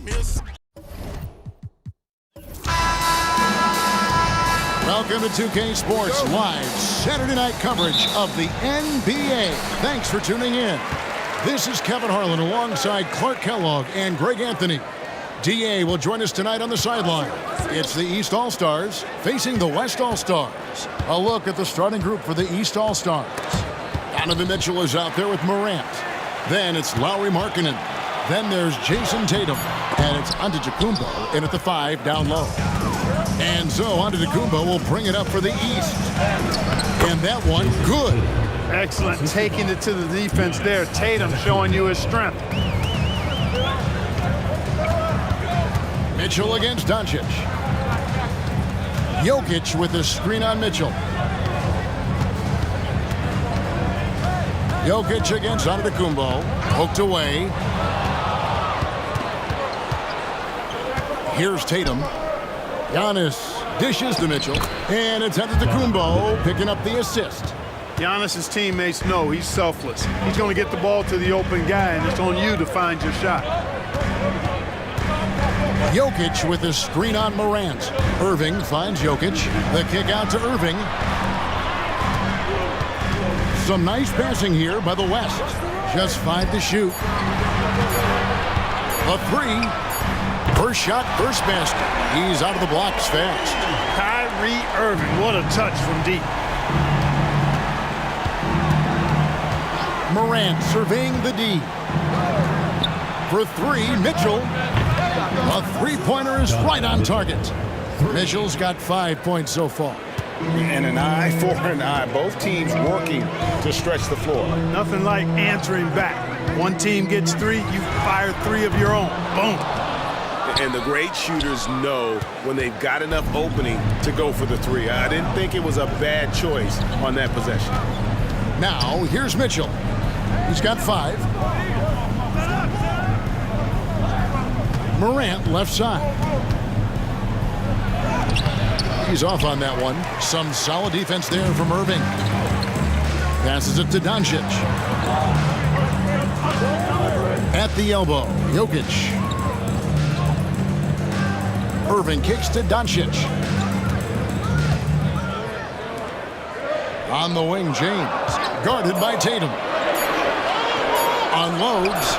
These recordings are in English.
miss. Welcome to 2K Sports Live Saturday night coverage of the NBA. Thanks for tuning in. This is Kevin Harlan alongside Clark Kellogg and Greg Anthony. DA will join us tonight on the sideline. It's the East All-Stars facing the West All-Stars. A look at the starting group for the East All-Stars. Donovan Mitchell is out there with Morant. Then it's Lauri Markkanen. Then there's Jason Tatum. And it's Antetokounmpo in at the 5 down low. And so Antetokounmpo will bring it up for the East. And that one, good. Excellent, taking it to the defense there. Tatum showing you his strength. Mitchell against Doncic. Jokic with a screen on Mitchell. Jokic against Antetokounmpo. Poked away. Here's Tatum. Giannis dishes to Mitchell. And it's Antetokounmpo picking up the assist. Giannis's teammates know he's selfless. He's going to get the ball to the open guy, and it's on you to find your shot. Jokic with a screen on Morant. Irving finds Jokic. The kick out to Irving. Some nice passing here by the West. Just 5 to shoot. A 3. First shot, first basket. He's out of the blocks fast. Kyrie Irving, what a touch from deep. Morant surveying the D. For 3, Mitchell. A three-pointer is right on target. Mitchell's got 5 points so far. And an eye for an eye. Both teams working to stretch the floor. Nothing like answering back. One team gets 3, you fire 3 of your own. Boom. And the great shooters know when they've got enough opening to go for the 3. I didn't think it was a bad choice on that possession. Now, here's Mitchell. He's got 5. Morant left side. He's off on that one. Some solid defense there from Irving. Passes it to Doncic. At the elbow, Jokic. Irving kicks to Doncic. On the wing, James. Guarded by Tatum. Unloads.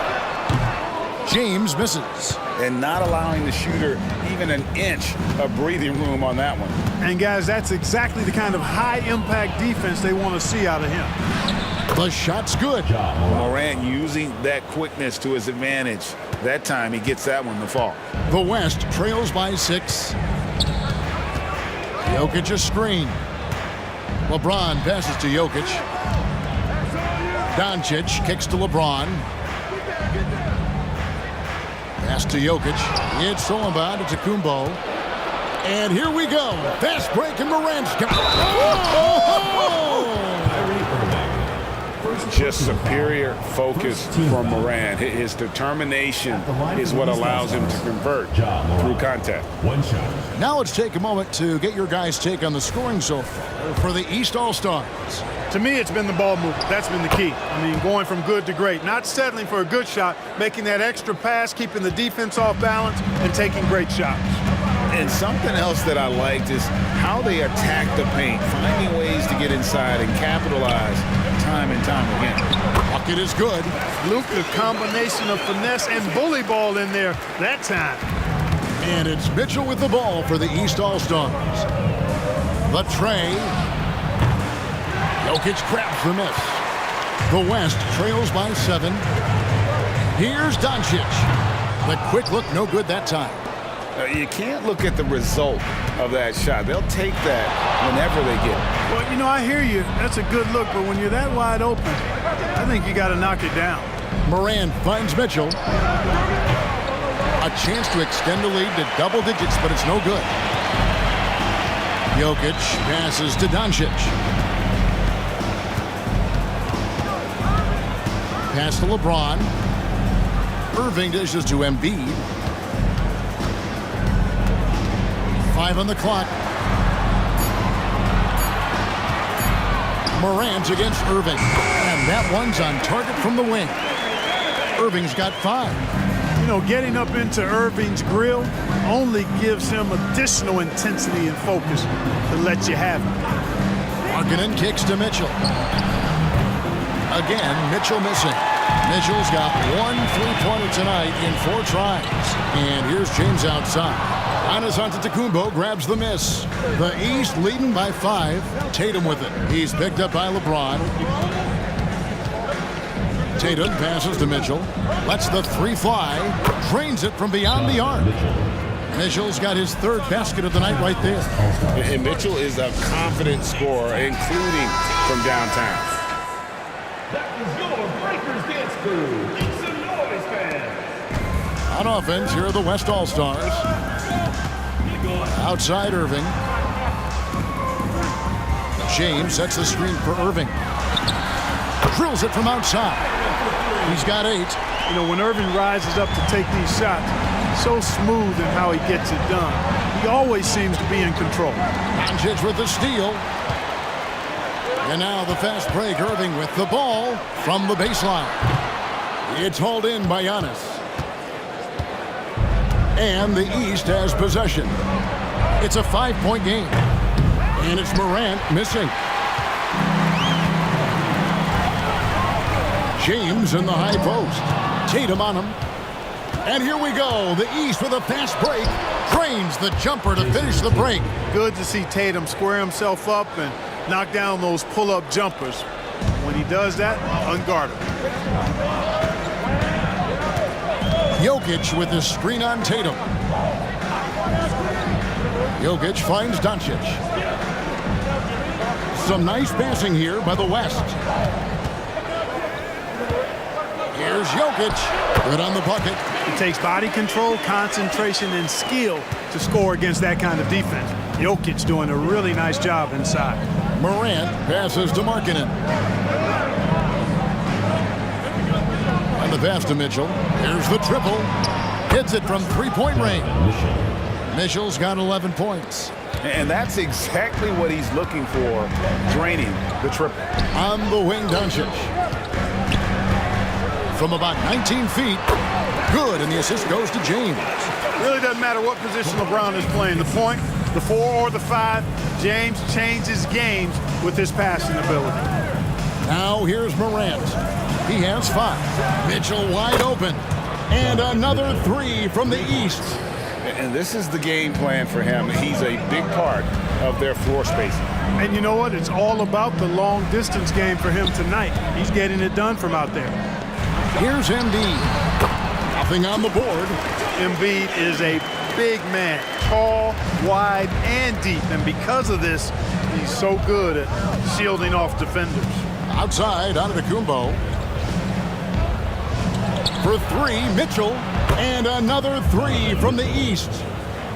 James misses. And not allowing the shooter even an inch of breathing room on that one. And guys, that's exactly the kind of high-impact defense they want to see out of him. The shot's good. Morant using that quickness to his advantage. That time he gets that one to fall. The West trails by 6. Jokic a screen. LeBron passes to Jokic. Doncic kicks to LeBron. Pass to Jokic. It's stolen by Antetokounmpo. And here we go. Fast break and Morant's got Just superior focus from Morant. His determination is what allows him to convert through contact. Now let's take a moment to get your guys' take on the scoring so far for the East All-Stars. To me, it's been the ball movement. That's been the key. I mean, going from good to great. Not settling for a good shot, making that extra pass, keeping the defense off balance, and taking great shots. And something else that I liked is how they attack the paint, finding ways to get inside and capitalize time and time again. Bucket is good. Luka, combination of finesse and bully ball in there that time. And it's Mitchell with the ball for the East All-Stars. The tray. Jokic grabs the miss. The West trails by 7. Here's Doncic. The quick look, no good that time. You can't look at the result of that shot. They'll take that whenever they get it. Well, you know, I hear you. That's a good look, but when you're that wide open, I think you got to knock it down. Morant finds Mitchell. A chance to extend the lead to double digits, but it's no good. Jokic passes to Doncic. Pass to LeBron. Irving dishes to Embiid. 5 on the clock. Morant against Irving. And that one's on target from the wing. Irving's got 5. You know, getting up into Irving's grill only gives him additional intensity and focus to let you have it. Markkanen kicks to Mitchell. Again, Mitchell missing. Mitchell's got 1 3-pointer tonight in 4 tries. And here's James outside. Giannis Antetokounmpo grabs the miss. The East leading by 5. Tatum with it. He's picked up by LeBron. Tatum passes to Mitchell. Lets the 3 fly. Drains it from beyond the arc. Mitchell's got his 3rd basket of the night right there. And Mitchell is a confident scorer, including from downtown. That was your Breakers Dance Crew. Make some noise, fans. On offense, here are the West All-Stars. Outside Irving. James sets the screen for Irving. Drills it from outside. He's got 8. You know, when Irving rises up to take these shots, so smooth in how he gets it done. He always seems to be in control. Doncic with the steal. And now the fast break. Irving with the ball from the baseline. It's hauled in by Giannis. And the East has possession. It's a 5-point game. And it's Morant missing. James in the high post. Tatum on him. And here we go. The East with a fast break. Drains the jumper to finish the break. Good to see Tatum square himself up and knock down those pull-up jumpers. When he does that, unguardable. Jokic with the screen on Tatum. Jokic finds Doncic. Some nice passing here by the West. Here's Jokic. Good on the bucket. It takes body control, concentration, and skill to score against that kind of defense. Jokic doing a really nice job inside. Morant passes to Markkanen. And the pass to Mitchell. Here's the triple. Hits it from 3-point range. Mitchell's got 11 points. And that's exactly what he's looking for, draining the triple. On the wing, Doncic. From about 19 feet. Good, and the assist goes to James. Really doesn't matter what position LeBron is playing. The point, the 4 or the 5, James changes games with his passing ability. Now here's Morant. He has 5. Mitchell wide open. And another 3 from the East. And this is the game plan for him. He's a big part of their floor spacing. And you know what? It's all about the long distance game for him tonight. He's getting it done from out there. Here's Embiid. Nothing on the board. Embiid is a big man, tall, wide, and deep. And because of this, he's so good at shielding off defenders. Outside, Antetokounmpo. For 3, Mitchell. And another 3 from the East.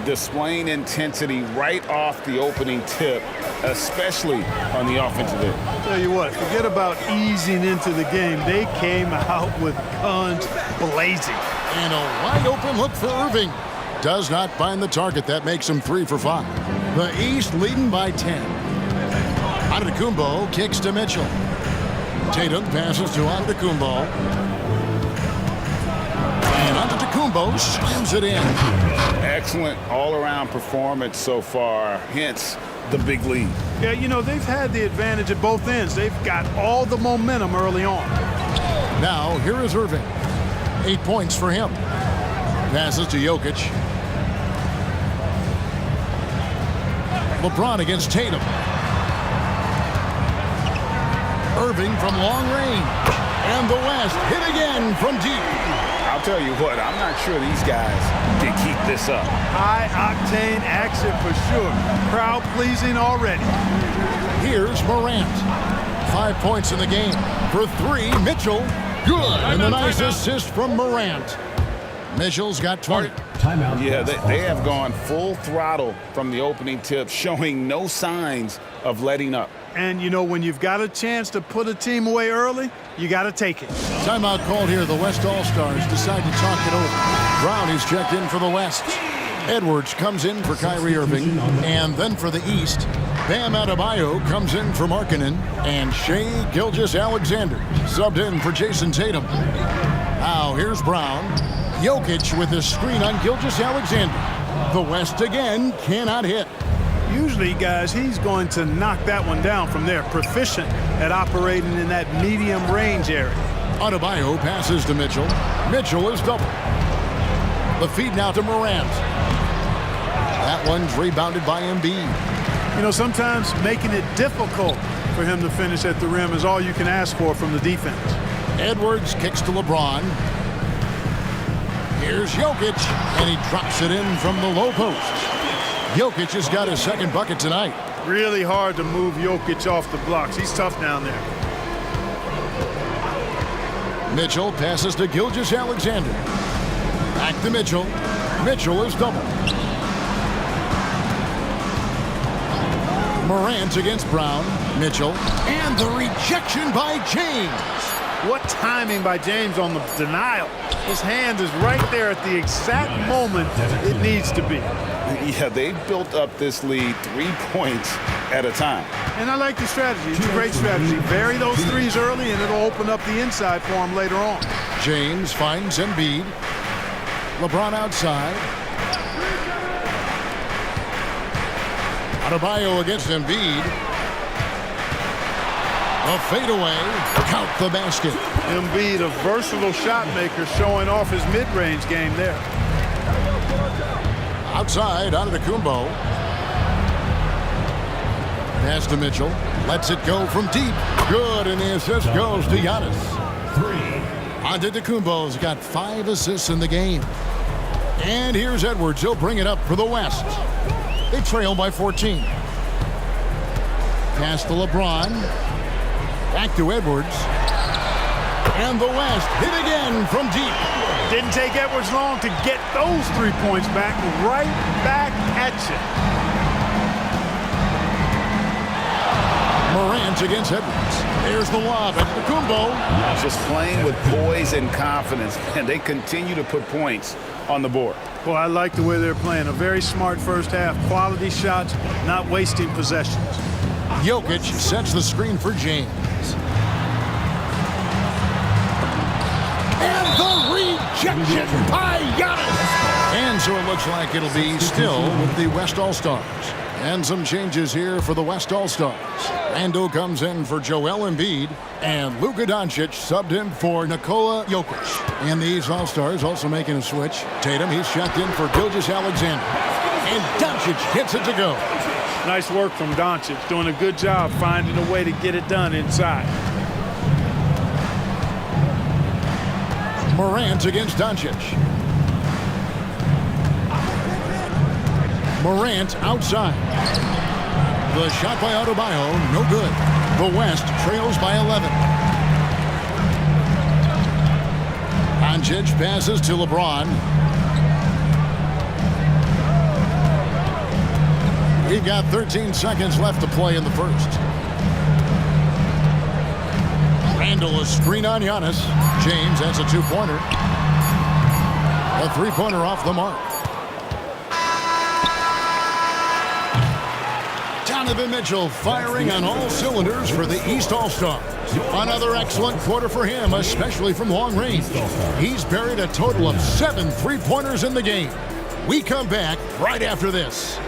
Displaying intensity right off the opening tip, especially on the offensive end. I'll tell you what, forget about easing into the game. They came out with guns blazing. And a wide open look for Irving. Does not find the target. That makes him 3 for 5. The East leading by 10. Antetokounmpo kicks to Mitchell. Tatum passes to Antetokounmpo. And Antetokounmpo slams it in. Excellent all-around performance so far, hence the big lead. Yeah, you know, they've had the advantage at both ends. They've got all the momentum early on. Now, here is Irving. 8 points for him. Passes to Jokic. LeBron against Tatum. Irving from long range. And the West hit again from deep. I'll tell you what, I'm not sure these guys can keep this up. High-octane action for sure. Crowd-pleasing already. Here's Morant. 5 points in the game. For 3, Mitchell. Good. And a nice assist from Morant. Mitchell's got 20. Timeout. Yeah, they have gone full throttle from the opening tip, showing no signs of letting up. And, you know, when you've got a chance to put a team away early, you got to take it. Timeout called here. The West All-Stars decide to talk it over. Brown is checked in for the West. Edwards comes in for Kyrie Irving. And then for the East, Bam Adebayo comes in for Markkanen. And Shai Gilgeous-Alexander subbed in for Jason Tatum. Now here's Brown. Jokic with a screen on Gilgeous-Alexander. The West again cannot hit. Usually, guys, he's going to knock that one down from there. Proficient at operating in that medium range area. Adebayo passes to Mitchell. Mitchell is double. The feed now to Morant. That one's rebounded by Embiid. You know, sometimes making it difficult for him to finish at the rim is all you can ask for from the defense. Edwards kicks to LeBron. Here's Jokic, and he drops it in from the low post. Jokic has got his second bucket tonight. Really hard to move Jokic off the blocks. He's tough down there. Mitchell passes to Gilgeous-Alexander. Back to Mitchell. Mitchell is double. Morant against Brown. Mitchell. And the rejection by James. What timing by James on the denial. His hand is right there at the exact moment it needs to be. Yeah, they built up this lead 3 points at a time. And I like the strategy. It's a great strategy. Bury those threes early, and it'll open up the inside for him later on. James finds Embiid. LeBron outside. Adebayo against Embiid. A fadeaway. Count the basket. Embiid, a versatile shot maker, showing off his mid-range game there. Outside, Antetokounmpo. Pass to Mitchell. Lets it go from deep. Good, and the assist goes to Giannis. Antetokounmpo's got 5 assists in the game. And here's Edwards. He'll bring it up for the West. They trail by 14. Pass to LeBron. Back to Edwards. And the West hit again from deep. Didn't take Edwards long to get those 3 points back. Right back at you. Morant against Edwards. There's the lob. Antetokounmpo. Just playing with poise and confidence, and they continue to put points on the board. Well, I like the way they're playing. A very smart first half. Quality shots, not wasting possessions. Jokic sets the screen for James. And the rejection by Giannis. And so it looks like it'll be still with the West All-Stars. And some changes here for the West All-Stars. Randle comes in for Joel Embiid, and Luka Doncic subbed in for Nikola Jokic. And these All-Stars also making a switch. Tatum, he's checked in for Gilgeous-Alexander. And Doncic gets it to go. Nice work from Doncic, doing a good job finding a way to get it done inside. Morant against Doncic. Morant outside. The shot by Adebayo, no good. The West trails by 11. Doncic passes to LeBron. We've got 13 seconds left to play in the first. Randle, a screen on Giannis. James, that's a 2-pointer. A 3-pointer off the mark. Donovan Mitchell firing on all cylinders for the East All-Stars. Another excellent quarter for him, especially from long range. He's buried a total of 7 3-pointers in the game. We come back right after this.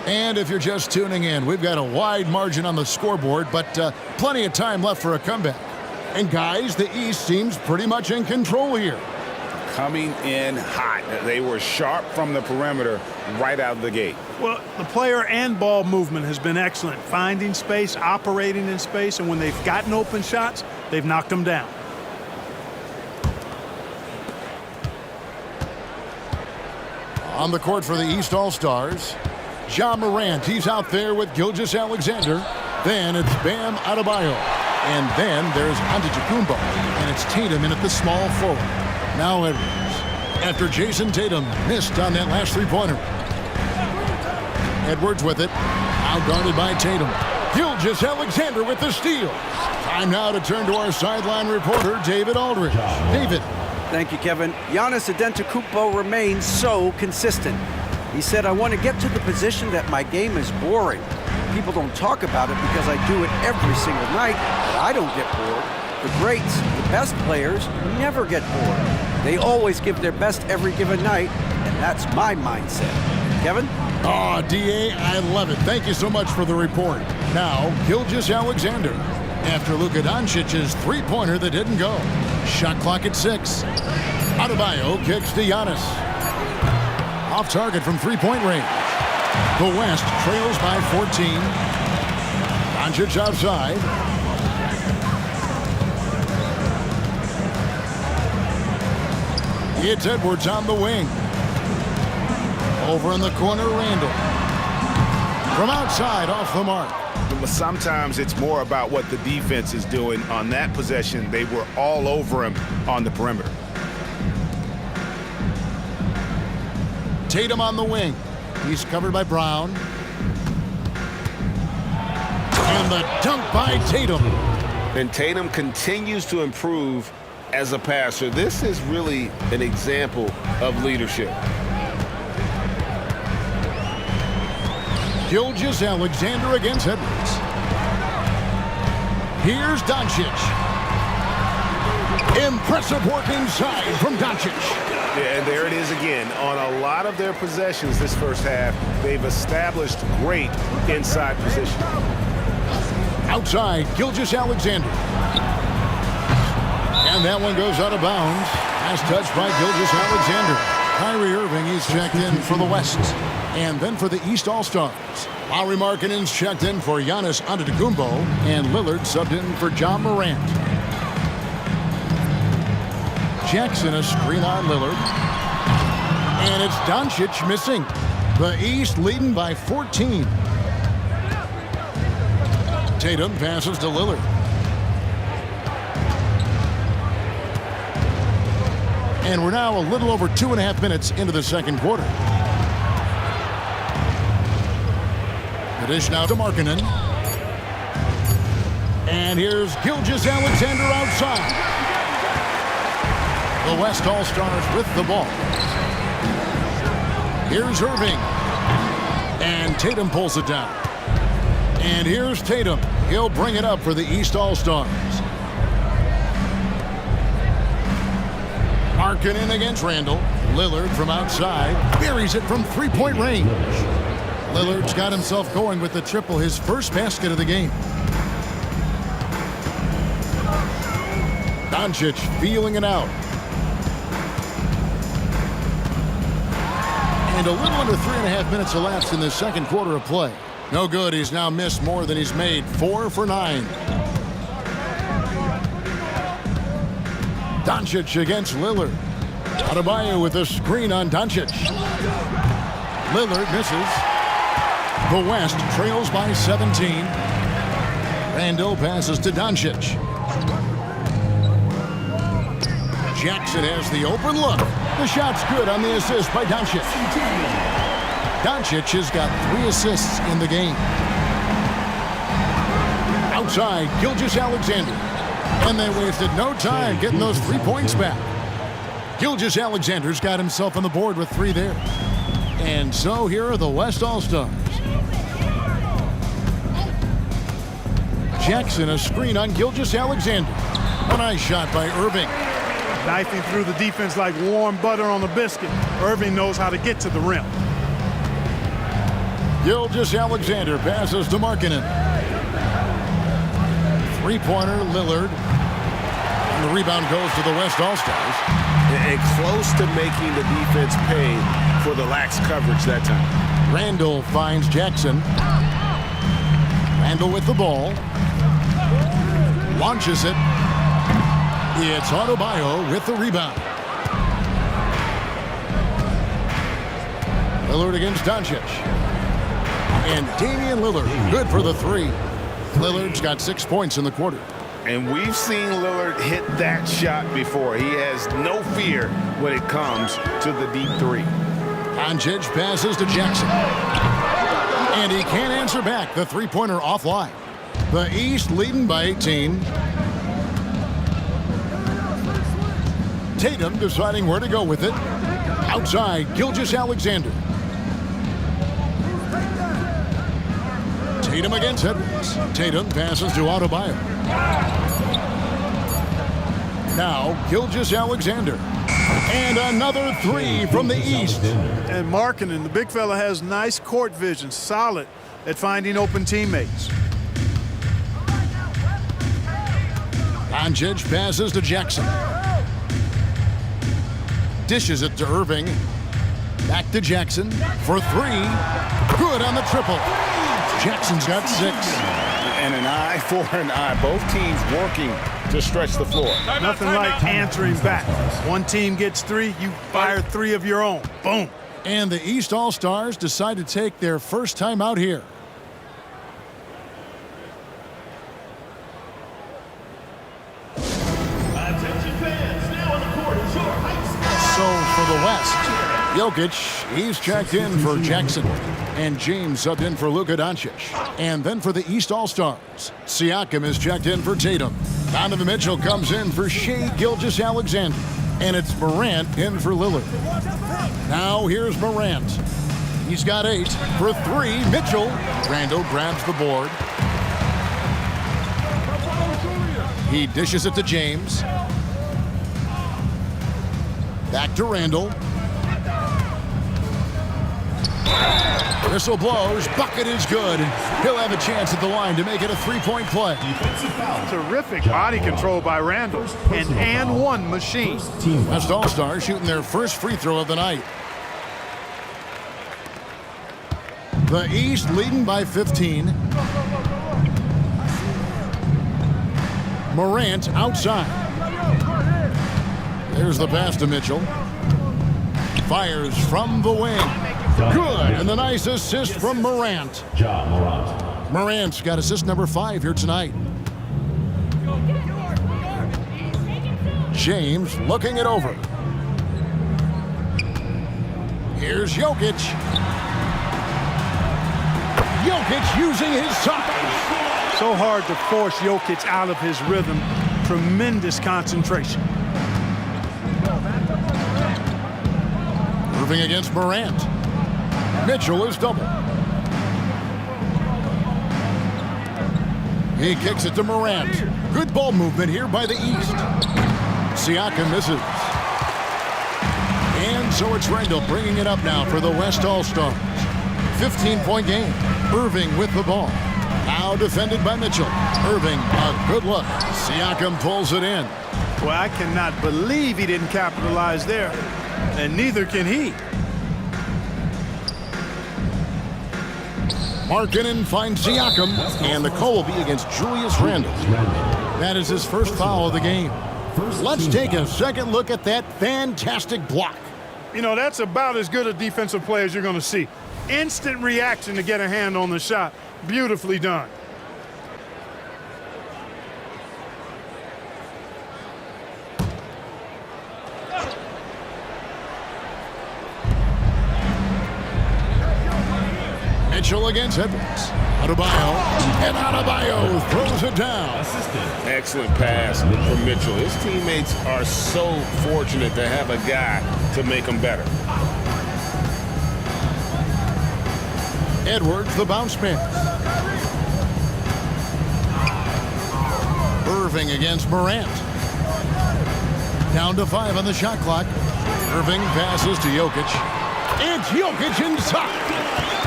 And if you're just tuning in, we've got a wide margin on the scoreboard, but plenty of time left for a comeback. And guys, the East seems pretty much in control here. Coming in hot. They were sharp from the perimeter right out of the gate. Well, the player and ball movement has been excellent. Finding space, operating in space, and when they've gotten open shots, they've knocked them down. On the court for the East All-Stars, Ja Morant. He's out there with Gilgeous-Alexander. Then it's Bam Adebayo. And then there's Antetokounmpo, and it's Tatum in at the small forward. Now Edwards. After Jason Tatum missed on that last three-pointer. Edwards with it. Now guarded by Tatum. Gilgeous-Alexander with the steal. Time now to turn to our sideline reporter, David Aldridge. David. Thank you, Kevin. Giannis Antetokounmpo remains so consistent. He said, I want to get to the position that my game is boring. People don't talk about it because I do it every single night, but I don't get bored. The greats, the best players, never get bored. They always give their best every given night, and that's my mindset. Kevin? Oh, D.A., I love it. Thank you so much for the report. Now, Gilgeous-Alexander. After Luka Doncic's three-pointer that didn't go. Shot clock at 6. Adebayo kicks to Giannis. Off target from three-point range. The West trails by 14. Doncic outside. It's Edwards on the wing. Over in the corner, Randall. From outside, off the mark. But sometimes it's more about what the defense is doing. On that possession, they were all over him on the perimeter. Tatum on the wing. He's covered by Brown. And the dunk by Tatum. And Tatum continues to improve as a passer. This is really an example of leadership. Gilgeous-Alexander against Edwards. Here's Doncic. Impressive work inside from Doncic. Yeah, and there it is again. On a lot of their possessions this first half, they've established great inside position. Outside, Gilgeous-Alexander. And that one goes out of bounds. Pass touched by Gilgeous-Alexander. Kyrie Irving, he's checked in for the West. And then for the East All-Stars, Lauri Markkanen's checked in for Giannis Antetokounmpo, and Lillard subbed in for John Morant. Jackson a screen on Lillard. And it's Doncic missing. The East leading by 14. Tatum passes to Lillard. And we're now a little over 2.5 minutes into the second quarter. The dish now to Markkanen. And here's Gilgeous-Alexander outside. The West All-Stars with the ball. Here's Irving. And Tatum pulls it down. And here's Tatum. He'll bring it up for the East All-Stars. Markkanen against Randall. Lillard from outside. Buries it from three-point range. Lillard's got himself going with the triple, his first basket of the game. Doncic feeling it out. And a little under 3.5 minutes elapsed in the second quarter of play. No good. He's now missed more than he's made. 4 for 9. Doncic against Lillard. Adebayo with a screen on Doncic. Lillard misses. The West trails by 17. Randall passes to Doncic. Jackson has the open look. The shot's good on the assist by Doncic. Doncic has got 3 assists in the game. Outside, Gilgeous-Alexander. And they wasted no time getting those 3 points back. Gilgeous-Alexander's got himself on the board with 3 there. And so here are the West All-Stars. Jackson a screen on Gilgeous-Alexander. A nice shot by Irving. Knifing through the defense like warm butter on a biscuit. Irving knows how to get to the rim. Gilgeous-Alexander passes to Markkanen. Three-pointer, Lillard. And the rebound goes to the West All-Stars. And close to making the defense pay for the lax coverage that time. Randall finds Jackson. Randall with the ball. Launches it. It's Adebayo with the rebound. Lillard against Doncic. And Damian Lillard, good for the 3. Lillard's got 6 points in the quarter. And we've seen Lillard hit that shot before. He has no fear when it comes to the deep three. Doncic passes to Jackson. And he can't answer back. The three-pointer offline. The East leading by 18. Tatum deciding where to go with it. Outside, Gilgeous-Alexander. Tatum against Edwards. Tatum passes to Adebayo. Now, Gilgeous-Alexander. And another three from the East. And Markkanen, the big fella, has nice court vision, solid at finding open teammates. Doncic passes to Jackson. Dishes it to Irving. Back to Jackson for three. Good on the triple. Jackson's got 6. And an eye for an eye. Both teams working to stretch the floor. Nothing like answering back. One team gets 3, you fire 3 of your own. Boom. And the East All-Stars decide to take their first time out here. Attention fans, now on the court is your high school. So for the West, Jokic, he's checked in for Jackson. And James subbed in for Luka Doncic. And then for the East All-Stars, Siakam is checked in for Tatum. Donovan Mitchell comes in for Shai Gilgeous-Alexander. And it's Morant in for Lillard. Now here's Morant. He's got 8 for 3. Mitchell. Randall grabs the board. He dishes it to James. Back to Randall. Whistle blows. Bucket is good. He'll have a chance at the line to make it a 3-point play. Terrific body control by Randall. An and one machine. West All-Stars shooting their first free throw of the night. The East leading by 15. Morant outside. There's the pass to Mitchell. Fires from the wing. Good, and the nice assist from Morant. Morant's got assist number 5 here tonight. James looking it over. Here's Jokic. Jokic using his size. So hard to force Jokic out of his rhythm. Tremendous concentration. Irving against Morant. Mitchell is double. He kicks it to Morant. Good ball movement here by the East. Siakam misses. And so it's Randall bringing it up now for the West All-Stars. 15-point game. Irving with the ball. Now defended by Mitchell. Irving, a good look. Siakam pulls it in. Well, I cannot believe he didn't capitalize there. And neither can he. Markkanen finds Siakam, and the call will be against Julius Randle. That is his first foul of the game. Let's take a second look at that fantastic block. You know, that's about as good a defensive play as you're going to see. Instant reaction to get a hand on the shot. Beautifully done. Mitchell against Edwards. Adebayo, and Adebayo throws it down. Excellent pass from Mitchell. His teammates are so fortunate to have a guy to make them better. Edwards, the bounce pass. Irving against Morant. Down to 5 on the shot clock. Irving passes to Jokic. It's Jokic inside.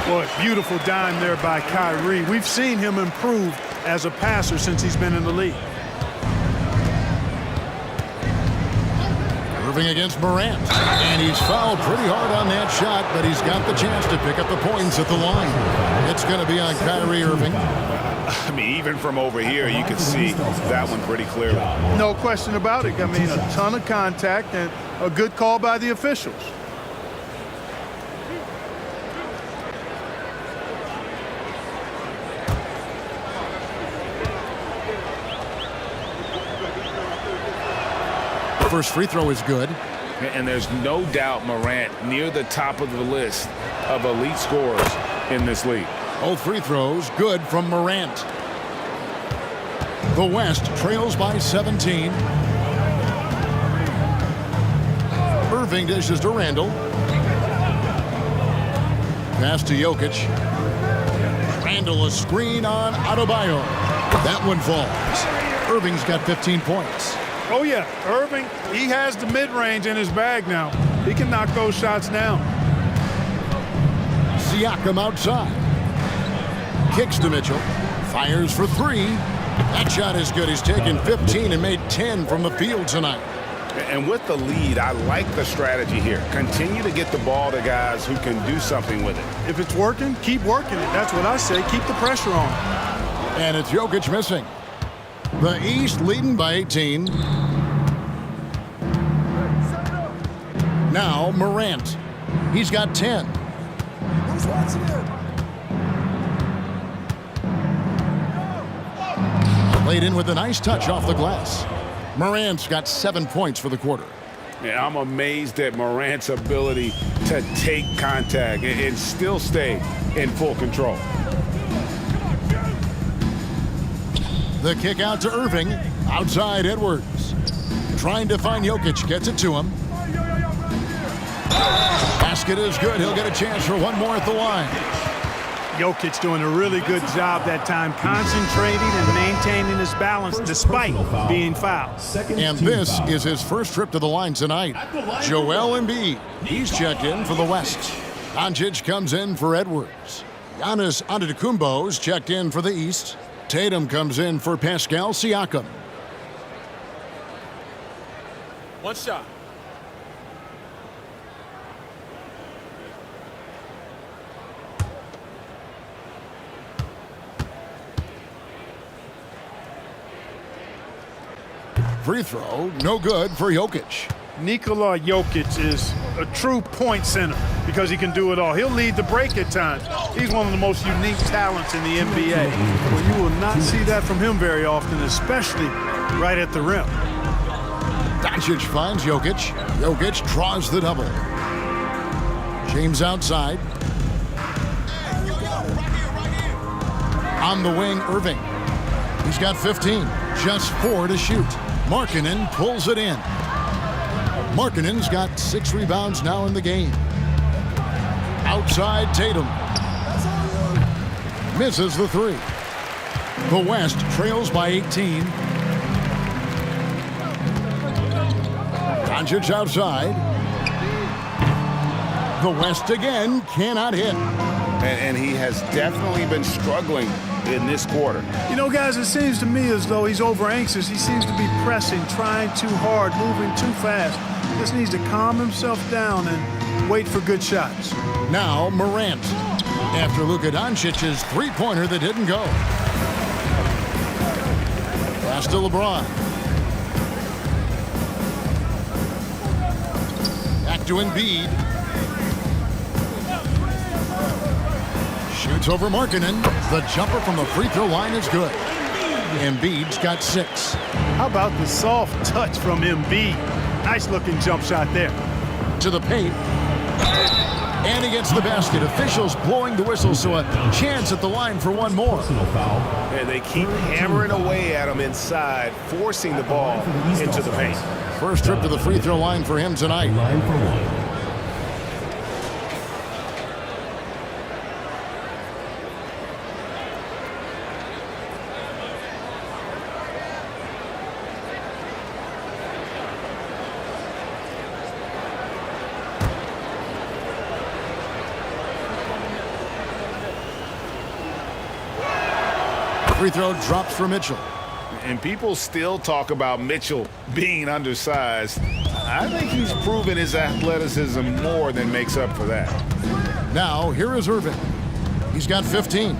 Boy, beautiful dime there by Kyrie. We've seen him improve as a passer since he's been in the league. Irving against Morant. And he's fouled pretty hard on that shot, but he's got the chance to pick up the points at the line. It's going to be on Kyrie Irving. I mean, even from over here, you can see that one pretty clearly. No question about it. I mean, a ton of contact and a good call by the officials. first free throw is good. And there's no doubt Morant near the top of the list of elite scorers in this league. Both free throws good from Morant. The West trails by 17. Irving dishes to Randall. Pass to Jokic. Randall a screen on Adebayo. That one falls. Irving's got 15 points. Oh, yeah. Irving, he has the mid-range in his bag now. He can knock those shots down. Siakam outside. Kicks to Mitchell. Fires for three. That shot is good. He's taken 15 and made 10 from the field tonight. And with the lead, I like the strategy here. Continue to get the ball to guys who can do something with it. If it's working, keep working it. That's what I say. Keep the pressure on. And it's Jokic missing. The East leading by 18. Now Morant. He's got 10. Who's watching him? Played in with a nice touch off the glass. Morant's got 7 points for the quarter. Yeah, I'm amazed at Morant's ability to take contact and still stay in full control. The kick out to Irving. Outside Edwards. Trying to find Jokic. Gets it to him. Basket is good. He'll get a chance for one more at the line. Jokic doing a really good job that time, concentrating and maintaining his balance despite being fouled. And this is his first trip to the line tonight. Joel Embiid. He's checked in for the West. Doncic comes in for Edwards. Giannis Antetokounmpo's checked in for the East. Tatum comes in for Pascal Siakam. One shot. Free throw, no good for Jokic. Nikola Jokic is a true point center because he can do it all. He'll lead the break at times. He's one of the most unique talents in the NBA. Well, you will not see that from him very often, especially right at the rim. Doncic finds Jokic. Jokic draws the double. James outside. On the wing, Irving. He's got 15, just 4 to shoot. Markkanen pulls it in. Markkanen's got 6 rebounds now in the game. Outside Tatum. Misses the 3. The West trails by 18. Doncic outside. The West again cannot hit. And he has definitely been struggling in this quarter. You know, guys, it seems to me as though he's over anxious. He seems to be pressing, trying too hard, moving too fast. Just needs to calm himself down and wait for good shots. Now Morant. After Luka Doncic's three-pointer that didn't go. Pass to LeBron. Back to Embiid. Shoots over Markkanen. The jumper from the free throw line is good. Embiid's got 6. How about the soft touch from Embiid? Nice looking jump shot there. To the paint. And he gets the basket. Officials blowing the whistle, so a chance at the line for one more. And they keep hammering away at him inside, forcing the ball into the paint. First trip to the free throw line for him tonight. Line for one. Free throw drops for Mitchell. And people still talk about Mitchell being undersized. I think he's proven his athleticism more than makes up for that. Now, here is Irving. He's got 15.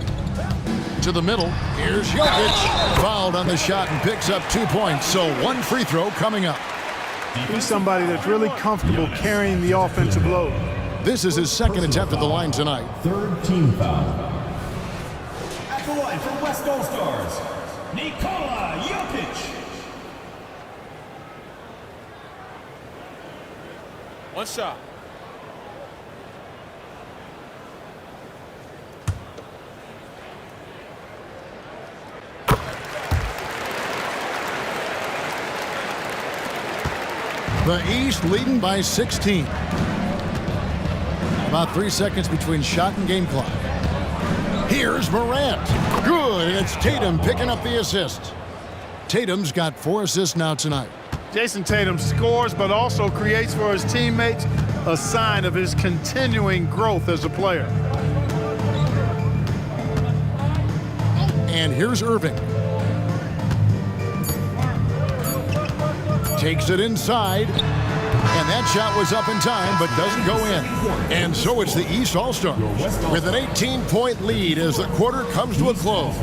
To the middle. Here's Jokic. Fouled on the shot and picks up 2 points. So one free throw coming up. He's somebody that's really comfortable carrying the offensive load. This is his second attempt at the line tonight. Third team foul. At the line for West All-Stars, Nikola Jokic. One shot. The East leading by 16. About 3 seconds between shot and game clock. Here's Morant. Good, and it's Tatum picking up the assist. Tatum's got 4 assists now tonight. Jason Tatum scores, but also creates for his teammates, a sign of his continuing growth as a player. And here's Irving. Takes it inside. And that shot was up in time, but doesn't go in. And so it's the East All-Stars with an 18-point lead as the quarter comes to a close.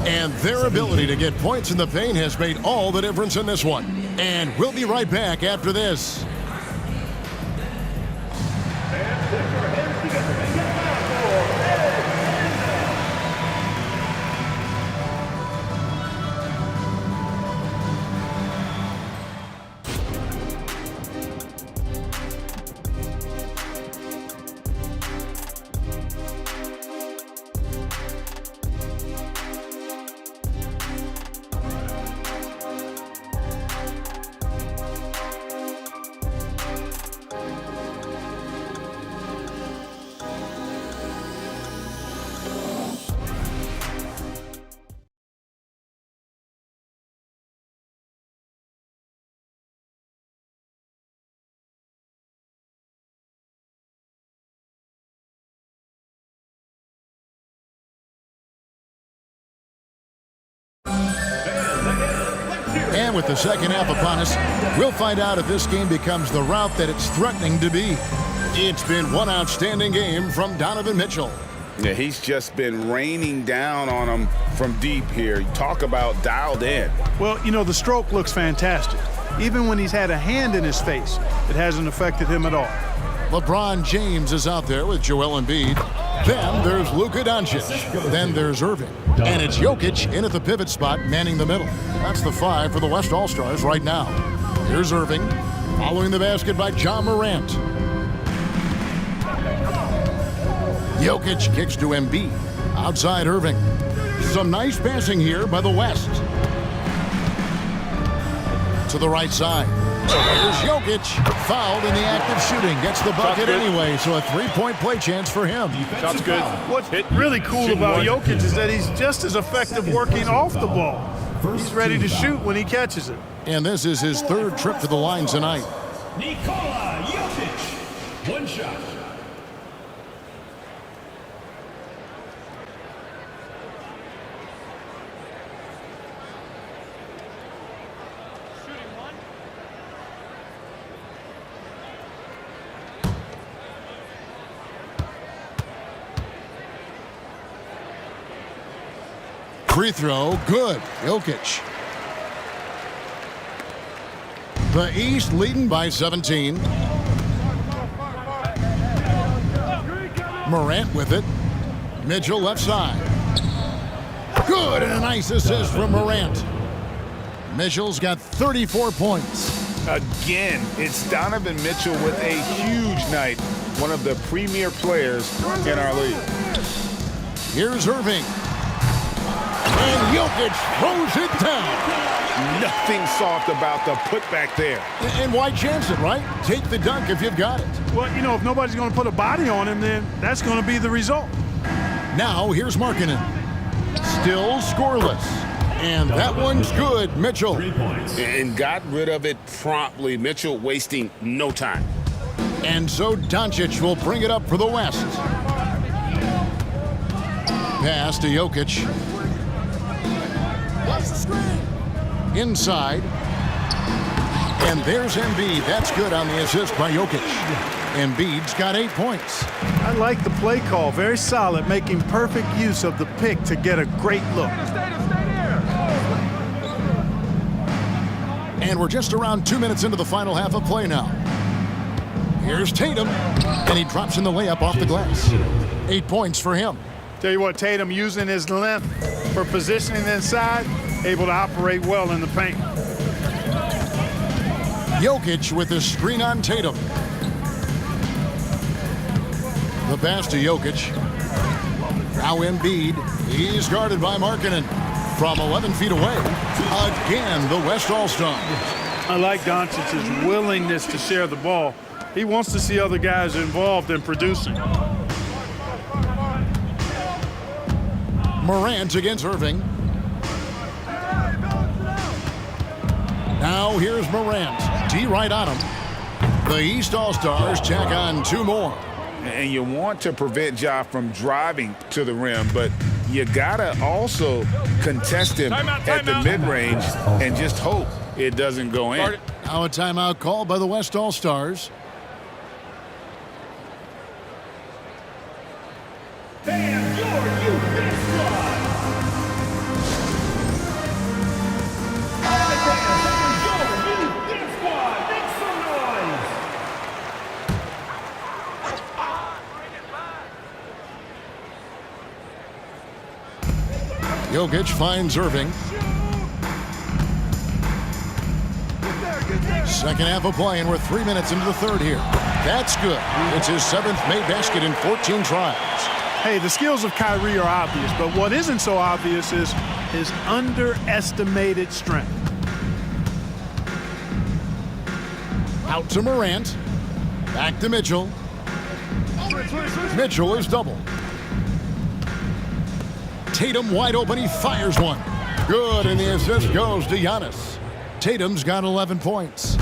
And their ability to get points in the paint has made all the difference in this one. And we'll be right back after this. And with the second half upon us, we'll find out if this game becomes the rout that it's threatening to be. It's been one outstanding game from Donovan Mitchell. Yeah, he's just been raining down on them from deep here. Talk about dialed in. Well, you know, the stroke looks fantastic. Even when he's had a hand in his face, it hasn't affected him at all. LeBron James is out there with Joel Embiid. Then there's Luka Doncic. Then there's Irving. And it's Jokic in at the pivot spot, manning the middle. That's the 5 for the West All-Stars right now. Here's Irving, following the basket by John Morant. Jokic kicks to Embiid. Outside Irving. Some nice passing here by the West. To the right side. Here's Jokic, fouled in the act of shooting. Gets the bucket anyway, so a three-point play chance for him. Shot's good. What's really cool about Jokic is that he's just as effective working off the ball. He's ready to shoot when he catches it. And this is his 3rd trip to the line tonight. Nikola Jokic. One shot. Free throw, good. Jokic. The East leading by 17. Morant with it. Mitchell left side. Good, and a nice assist from Morant. Mitchell's got 34 points. Again, it's Donovan Mitchell with a huge night. One of the premier players in our league. Here's Irving. And Jokic throws it down. Nothing soft about the putback there. And why chance it, right? Take the dunk if you've got it. Well, you know, if nobody's going to put a body on him, then that's going to be the result. Now here's Markkanen. Still scoreless. And that one's good, Mitchell. And got rid of it promptly. Mitchell wasting no time. And so Doncic will bring it up for the West. Pass to Jokic. Inside. And there's Embiid. That's good on the assist by Jokic. Embiid's got 8 points. I like the play call. Very solid, making perfect use of the pick to get a great look. And we're just around 2 minutes into the final half of play now. Here's Tatum. And he drops in the layup off the glass. 8 points for him. Tell you what, Tatum using his length for positioning inside, able to operate well in the paint. Jokic with the screen on Tatum. The pass to Jokic. Now Embiid. He's guarded by Markkanen. From 11 feet away, again, the West All-Stars. I like Doncic's willingness to share the ball. He wants to see other guys involved in producing. Morant against Irving. Now here's Morant. D right on him. The East All-Stars tack on 2 more. And you want to prevent Ja from driving to the rim, but you gotta also contest him at the mid-range and just hope it doesn't go in. Now a timeout called by the West All-Stars. Fans, your youth best squad. All the fans, your youth best squad. Make some noise. Jokic finds Irving. Second half of play, and we're 3 minutes into the third here. That's good. It's his 7th made basket in 14 tries. Hey, the skills of Kyrie are obvious, but what isn't so obvious is his underestimated strength. Out to Morant. Back to Mitchell. Mitchell is doubled. Tatum wide open. He fires one. Good, and the assist goes to Giannis. Tatum's got 11 points.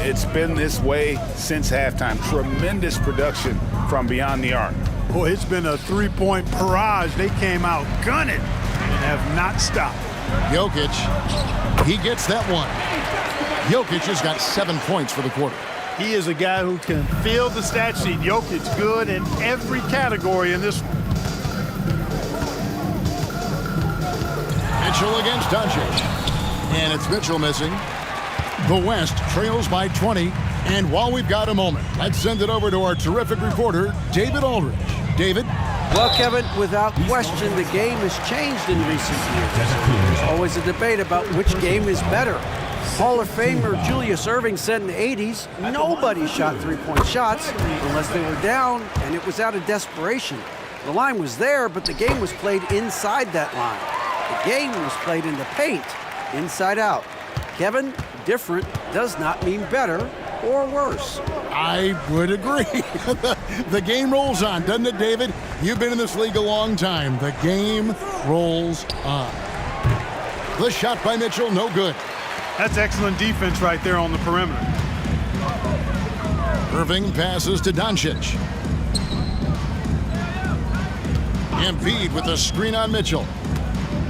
It's been this way since halftime. Tremendous production from beyond the arc. Boy, it's been a three-point barrage. They came out gunning and have not stopped. Jokic, he gets that one. Jokic has got 7 points for the quarter. He is a guy who can fill the stat sheet. Jokic good in every category in this one. Mitchell against Doncic. And it's Mitchell missing. The West trails by 20. And while we've got a moment, let's send it over to our terrific reporter, David Aldridge. David? Well, Kevin, without question, the game has changed in recent years. There's always a debate about which game is better. Hall of Famer Julius Erving said in the 80s, nobody shot three-point shots unless they were down, and it was out of desperation. The line was there, but the game was played inside that line. The game was played in the paint, inside out. Kevin, different does not mean better or worse. I would agree. The game rolls on, doesn't it, David? You've been in this league a long time. The game rolls on. The shot by Mitchell, no good. That's excellent defense right there on the perimeter. Irving passes to Doncic. Embiid with a screen on Mitchell.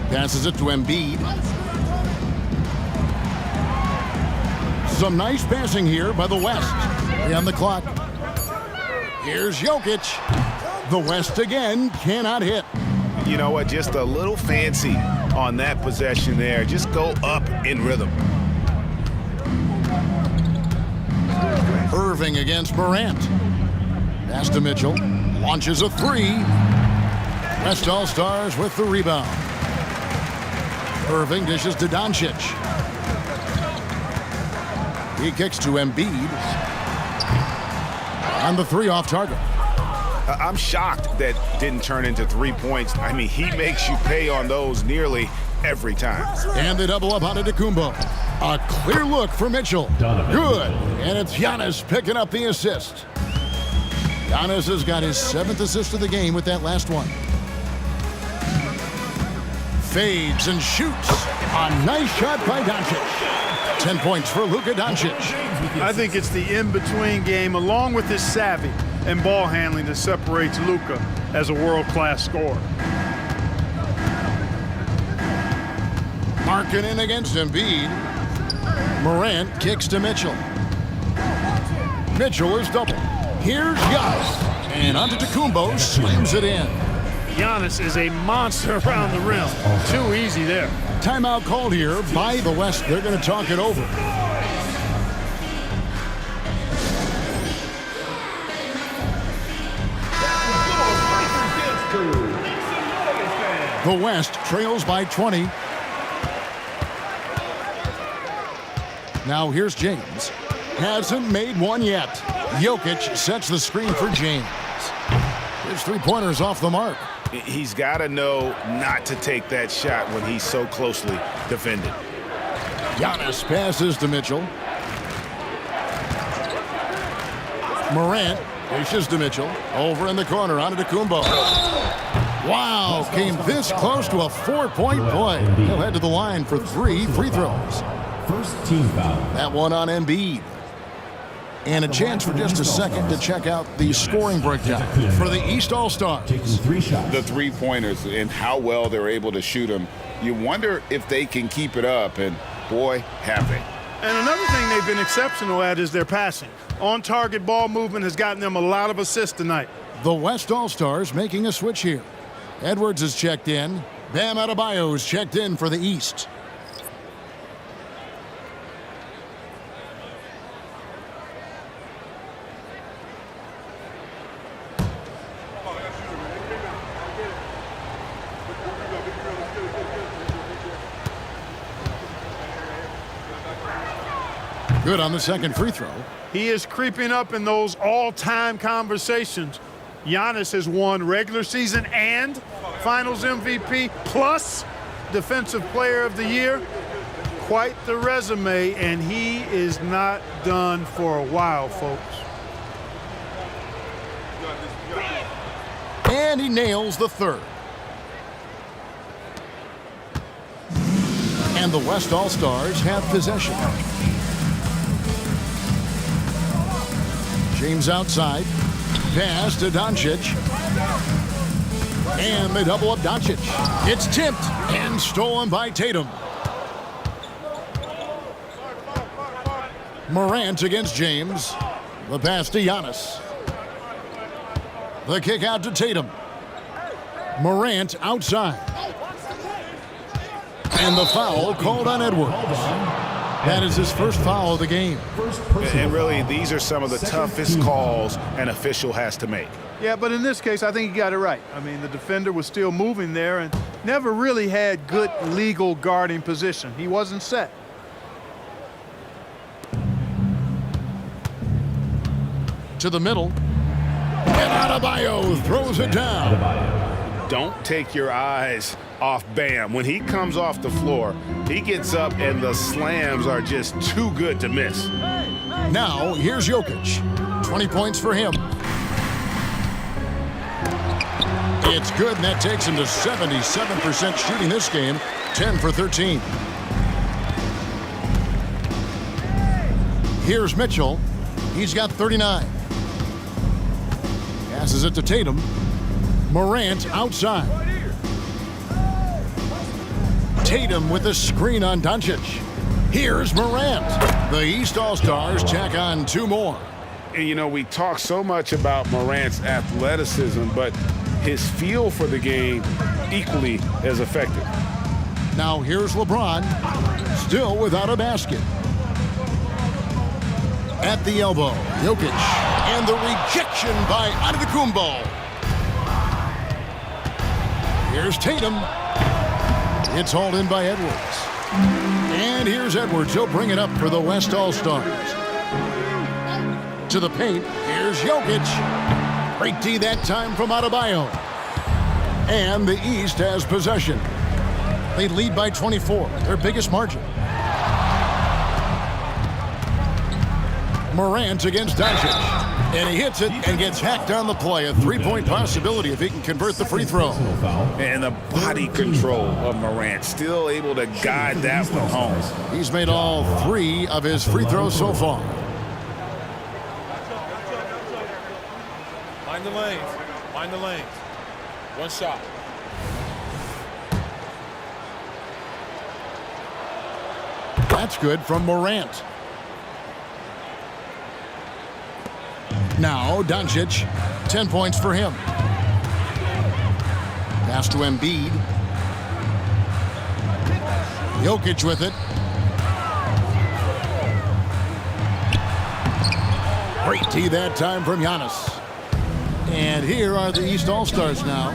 Passes it to Embiid. Some nice passing here by the West. 3 on the clock. Here's Jokic. The West again cannot hit. You know what? Just a little fancy on that possession there. Just go up in rhythm. Irving against Morant. Pass to Mitchell. Launches a 3. West All-Stars with the rebound. Irving dishes to Doncic. He kicks to Embiid. And the 3 off target. I'm shocked that didn't turn into 3 points. I mean, he makes you pay on those nearly every time. And they double up on Antetokounmpo. A clear look for Mitchell. Good. And it's Giannis picking up the assist. Giannis has got his 7th assist of the game with that last one. Fades and shoots. A nice shot by Doncic. 10 points for Luka Doncic. I think it's the in-between game along with his savvy and ball handling that separates Luka as a world-class scorer. Markkanen against Embiid. Morant kicks to Mitchell. Mitchell is double. Here's Giannis. And Antetokounmpo slams it in. Giannis is a monster around the rim. Too easy there. Timeout called here by the West. They're going to talk it over. The West trails by 20. Now here's James. Hasn't made one yet. Jokic sets the screen for James. His three-pointer's off the mark. He's got to know not to take that shot when he's so closely defended. Giannis passes to Mitchell. Morant dishes to Mitchell. Over in the corner, Antetokounmpo. Wow, came this close to a 4-point play. He'll head to the line for 3 free throws. First team foul. That one on Embiid. And a chance for just a second to check out the scoring breakdown for the East All-Stars. Taking 3 shots. The three-pointers and how well they're able to shoot them. You wonder if they can keep it up, and boy, have they. And another thing they've been exceptional at is their passing. On-target ball movement has gotten them a lot of assists tonight. The West All-Stars making a switch here. Edwards is checked in. Bam Adebayo's checked in for the East. Good on the second free throw. He is creeping up in those all-time conversations. Giannis has won regular season and Finals MVP plus Defensive Player of the Year. Quite the resume, and he is not done for a while, folks. And he nails the third. And the West All-Stars have possession. James outside. Pass to Doncic. And they double up Doncic. It's tipped and stolen by Tatum. Morant against James. The pass to Giannis. The kick out to Tatum. Morant outside. And the foul called on Edwards. That is his first foul of the game. And really, these are some of the toughest calls an official has to make. Yeah, but in this case, I think he got it right. I mean, the defender was still moving there and never really had good legal guarding position. He wasn't set. To the middle. And Adebayo throws it down. Don't take your eyes off Bam. When he comes off the floor, he gets up and the slams are just too good to miss. Now, here's Jokic. 20 points for him. It's good, and that takes him to 77% shooting this game. 10 for 13. Here's Mitchell. He's got 39. Passes it to Tatum. Morant outside. Tatum with the screen on Doncic. Here's Morant. The East All-Stars tack on 2 more. And, you know, we talk so much about Morant's athleticism, but his feel for the game equally as effective. Now here's LeBron, still without a basket. At the elbow, Jokic, and the rejection by Antetokounmpo. Here's Tatum. It's hauled in by Edwards. And here's Edwards. He'll bring it up for the West All-Stars. To the paint, here's Jokic. Great D that time from Adebayo. And the East has possession. They lead by 24, their biggest margin. Morant against Doncic. And he hits it and gets hacked on the play. A 3-point possibility if he can convert the free throw. And the body control of Morant, still able to guide that one home. He's made all 3 of his free throws so far. Mind the lanes. Mind the lanes. One shot. That's good from Morant. Now Doncic, 10 points for him. Pass to Embiid. Jokic with it. Great D that time from Giannis. And here are the East All-Stars now.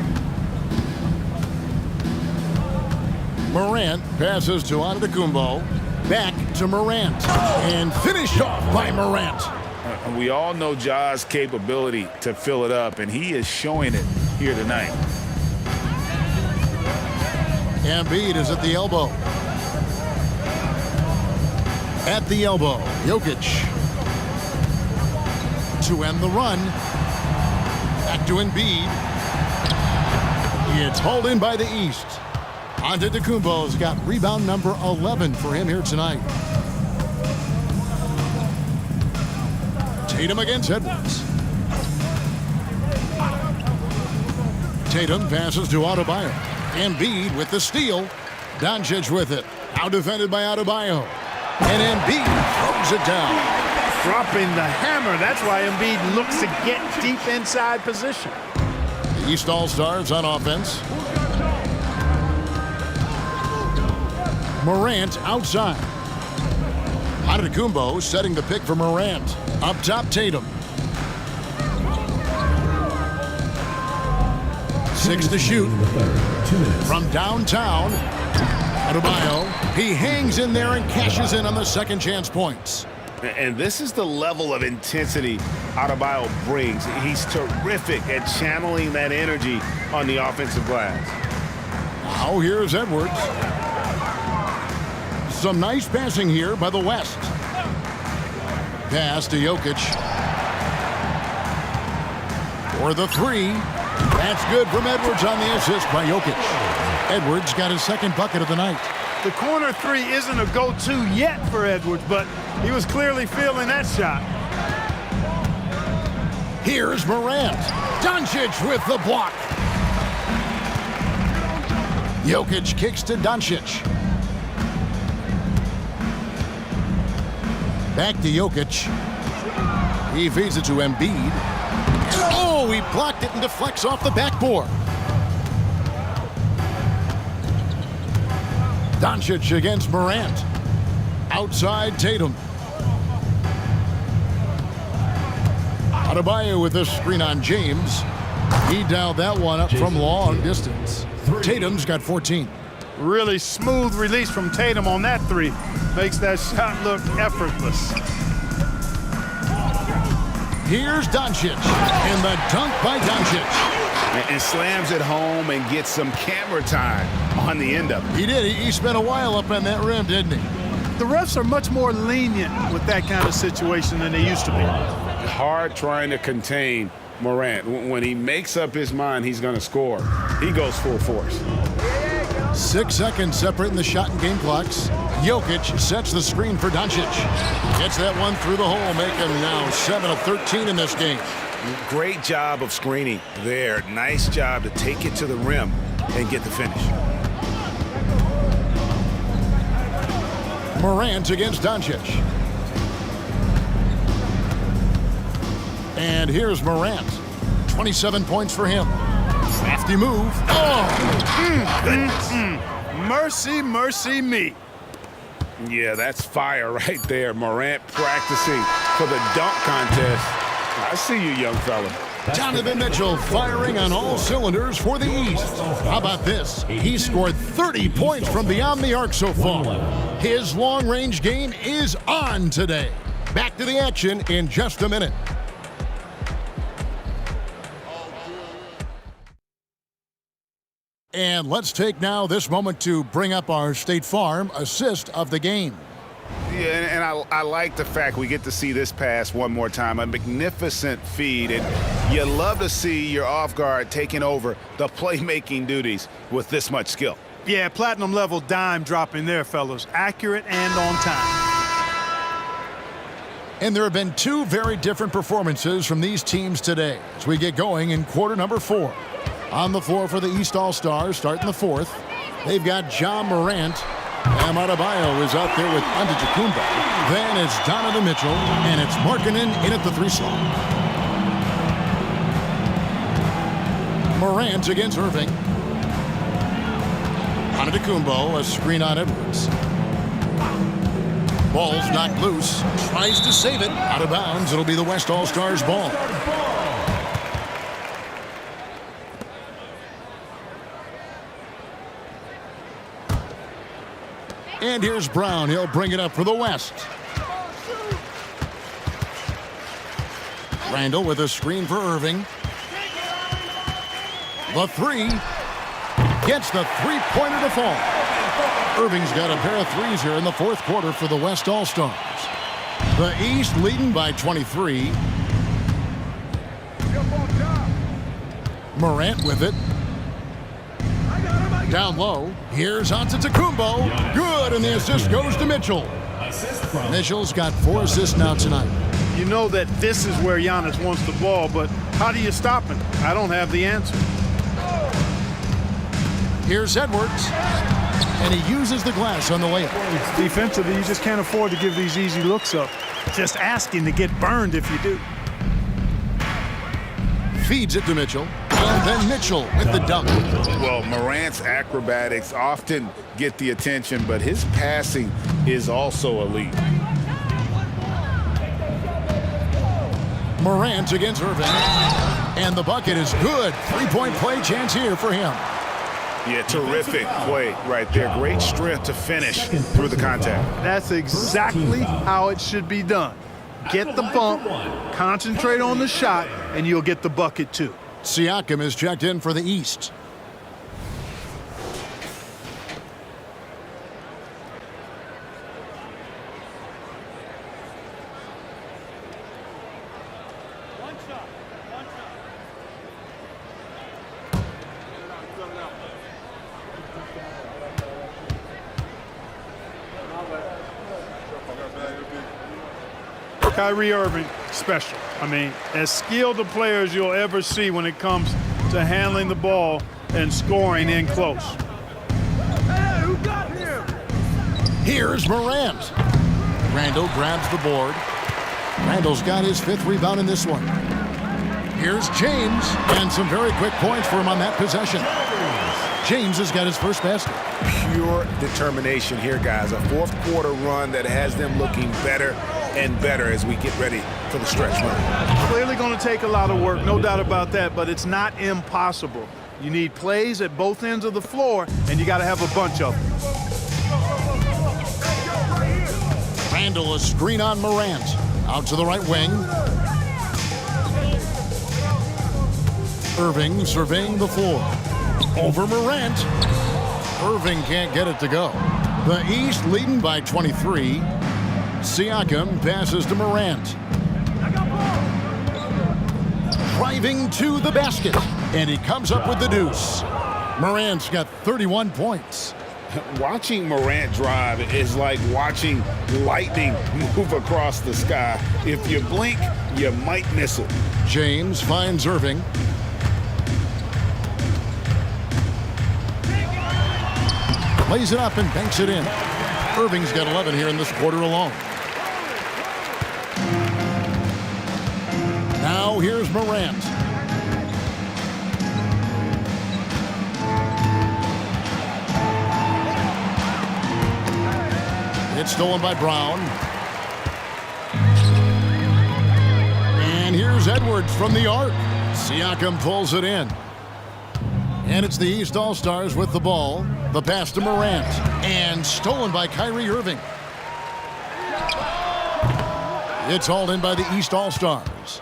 Morant passes to Antetokounmpo. Back to Morant. And finished off by Morant. And we all know Ja's capability to fill it up, and he is showing it here tonight. Embiid is at the elbow. At the elbow, Jokic. To end the run. Back to Embiid. It's hauled in by the East. Antetokounmpo's got rebound number 11 for him here tonight. Tatum against Edwards. Tatum passes to Adebayo. Embiid with the steal. Doncic with it. Out defended by Adebayo. And Embiid throws it down. Dropping the hammer. That's why Embiid looks to get deep inside position. The East All-Stars on offense. Morant outside. Antetokounmpo setting the pick for Morant. Up top, Tatum. 6 to shoot. From downtown, Adebayo. He hangs in there and cashes in on the second chance points. And this is the level of intensity Adebayo brings. He's terrific at channeling that energy on the offensive glass. Now here's Edwards. Some nice passing here by the West. Pass to Jokic. For the three. That's good from Edwards on the assist by Jokic. Edwards got his second bucket of the night. The corner three isn't a go-to yet for Edwards, but he was clearly feeling that shot. Here's Morant. Doncic with the block. Jokic kicks to Doncic. Back to Jokic. He feeds it to Embiid. Oh, he blocked it and deflects off the backboard. Doncic against Morant. Outside Tatum. Adebayo with this screen on James. He dialed that one up from long distance. Tatum's got 14. Really smooth release from Tatum on that three. Makes that shot look effortless. Here's Doncic. And the dunk by Doncic. And slams it home and gets some camera time on the end of it. He did. He spent a while up on that rim, didn't he? The refs are much more lenient with that kind of situation than they used to be. Hard trying to contain Morant. When he makes up his mind he's going to score, he goes full force. 6 seconds separating the shot and game clocks. Jokic sets the screen for Doncic. Gets that one through the hole, making now 7 of 13 in this game. Great job of screening there. Nice job to take it to the rim and get the finish. Morant against Doncic. And here's Morant. 27 points for him. Crafty move. Oh! Goodness. Mercy, mercy me. Yeah, that's fire right there. Morant practicing for the dunk contest. I see you, young fella. Donovan Mitchell firing on all cylinders for the East. How about this? He scored 30 points from beyond the arc so far. His long-range game is on today. Back to the action in just a minute. And let's take now this moment to bring up our State Farm assist of the game. Yeah, and I like the fact we get to see this pass one more time. A magnificent feed, and you love to see your off guard taking over the playmaking duties with this much skill. Yeah, platinum level dime dropping there, fellas. Accurate and on time. And there have been two very different performances from these teams today as we get going in quarter number 4. On the floor for the East All-Stars, starting the fourth, they've got Ja Morant. Bam Adebayo is out there with Antetokounmpo. Then it's Donovan Mitchell, and it's Markkanen in at the 3 slot. Morant against Irving. Antetokounmpo, a screen on Edwards. Ball's knocked loose. Tries to save it. Out of bounds. It'll be the West All-Stars ball. And here's Brown. He'll bring it up for the West. Randall with a screen for Irving. The three. Gets the three-pointer to fall. Irving's got a pair of threes here in the fourth quarter for the West All-Stars. The East leading by 23. Morant with it. Down low. Here's Antetokounmpo. Good, and the assist goes to Mitchell. Mitchell's got 4 assists now tonight. You know that this is where Giannis wants the ball, but how do you stop him? I don't have the answer. Here's Edwards. And he uses the glass on the layup. Defensively, you just can't afford to give these easy looks up. Just asking to get burned if you do. Feeds it to Mitchell. And then Mitchell with the dunk. Well, Morant's acrobatics often get the attention, but his passing is also elite. Morant against Irving. And the bucket is good. Three-point play chance here for him. Yeah, terrific play right there. Great strength to finish through the contact. That's exactly how it should be done. Get the bump, concentrate on the shot, and you'll get the bucket too. Siakam is checked in for the East. Kyrie Irving, special. I mean, as skilled a player as you'll ever see when it comes to handling the ball and scoring in close. Hey, who got him? Here's Morant. Randall grabs the board. Randall's got his 5th rebound in this one. Here's James, and some very quick points for him on that possession. James has got his first basket. Pure determination here, guys. A fourth quarter run that has them looking better and better as we get ready for the stretch run. Clearly going to take a lot of work, no doubt about that, but it's not impossible. You need plays at both ends of the floor, and you got to have a bunch of them. Randall, a screen on Morant. Out to the right wing. Irving surveying the floor. Over Morant. Irving can't get it to go. The East leading by 23. Siakam passes to Morant. Driving to the basket. And he comes up with the deuce. Morant's got 31 points. Watching Morant drive is like watching lightning move across the sky. If you blink, you might miss it. James finds Irving. Lays it up and banks it in. Irving's got 11 here in this quarter alone. Now here's Morant. It's stolen by Brown. And here's Edwards from the arc. Siakam pulls it in. And it's the East All-Stars with the ball. The pass to Morant. And stolen by Kyrie Irving. It's hauled in by the East All-Stars.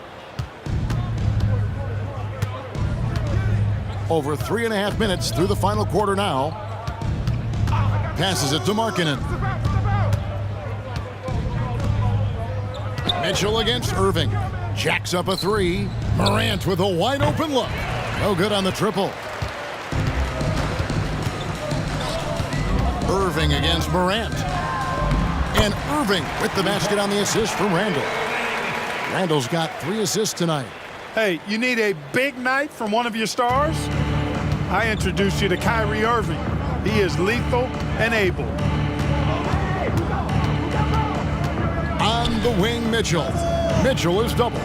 Over 3.5 minutes through the final quarter now. Passes it to Markkanen. Mitchell against Irving. Jacks up a three. Morant with a wide open look. No good on the triple. Irving against Morant. And Irving with the basket on the assist from Randall. Randall's got 3 assists tonight. Hey, you need a big night from one of your stars? I introduced you to Kyrie Irving. He is lethal and able. On the wing, Mitchell. Mitchell is double.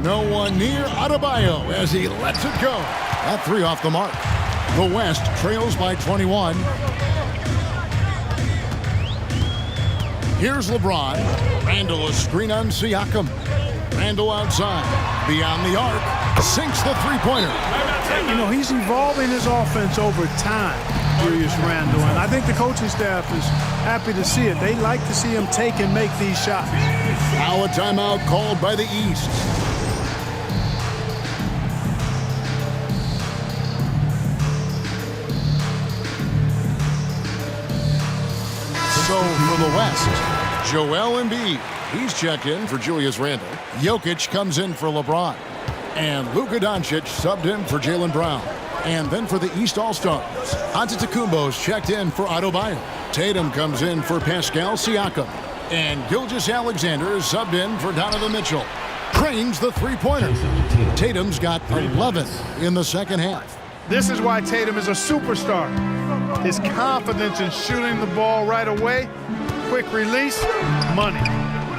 No one near Adebayo as he lets it go. That 3 off the mark. The West trails by 21. Here's LeBron. Randall a screen on Siakam. Randall outside. Beyond the arc. Sinks the three-pointer. You know, he's evolving his offense over time, Julius Randle, and I think the coaching staff is happy to see it. They like to see him take and make these shots. Now a timeout called by the East. the West, Joel Embiid. He's checked in for Julius Randle. Jokic comes in for LeBron. And Luka Doncic subbed in for Jaylen Brown. And then for the East All-Stars, Antetokounmpo's checked in for Adebayo. Tatum comes in for Pascal Siakam. And Gilgeous-Alexander is subbed in for Donovan Mitchell. Trains the three-pointer. Tatum's got 11 in the second half. This is why Tatum is a superstar. His confidence in shooting the ball right away, quick release, money.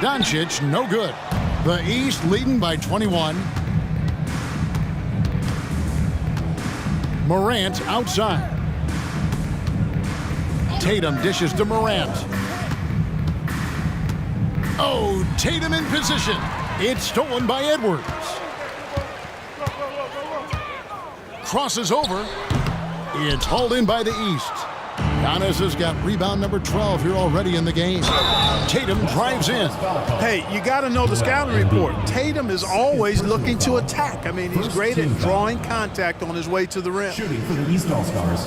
Doncic, no good. The East leading by 21. Morant outside. Tatum dishes to Morant. Oh, Tatum in position. It's stolen by Edwards. Crosses over. It's hauled in by the East. Giannis has got rebound number 12 here already in the game. Tatum drives in. Hey, you got to know the scouting report. Tatum is always looking to attack. I mean, he's great at drawing contact on his way to the rim. Shooting for the East All-Stars,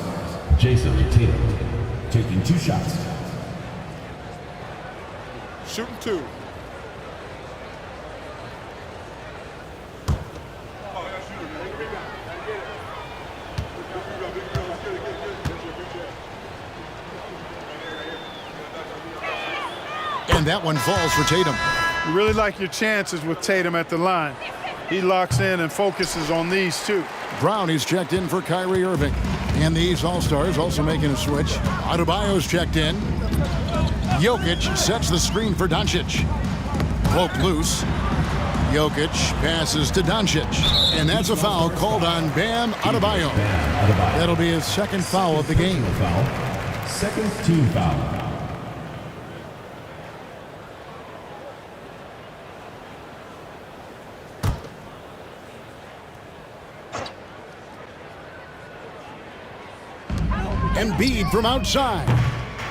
Jason Tatum, taking 2 shots. Shooting 2. And that one falls for Tatum. You really like your chances with Tatum at the line. He locks in and focuses on these two. Brown is checked in for Kyrie Irving. And these All-Stars also making a switch. Adebayo's checked in. Jokic sets the screen for Doncic. Poke loose. Jokic passes to Doncic. And that's a foul called on Bam Adebayo. That'll be his second foul of the game. Second team foul. Embiid from outside.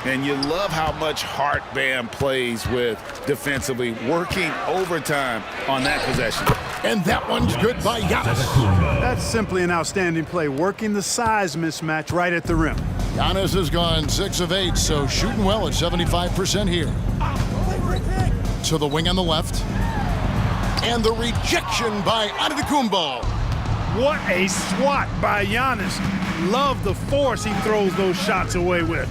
And you love how much heart Bam plays with defensively, working overtime on that possession. And that one's good by Giannis. That's simply an outstanding play, working the size mismatch right at the rim. Giannis has gone 6 of 8, so shooting well at 75% here. To the wing on the left. And the rejection by Antetokounmpo. What a swat by Giannis. Love the force he throws those shots away with.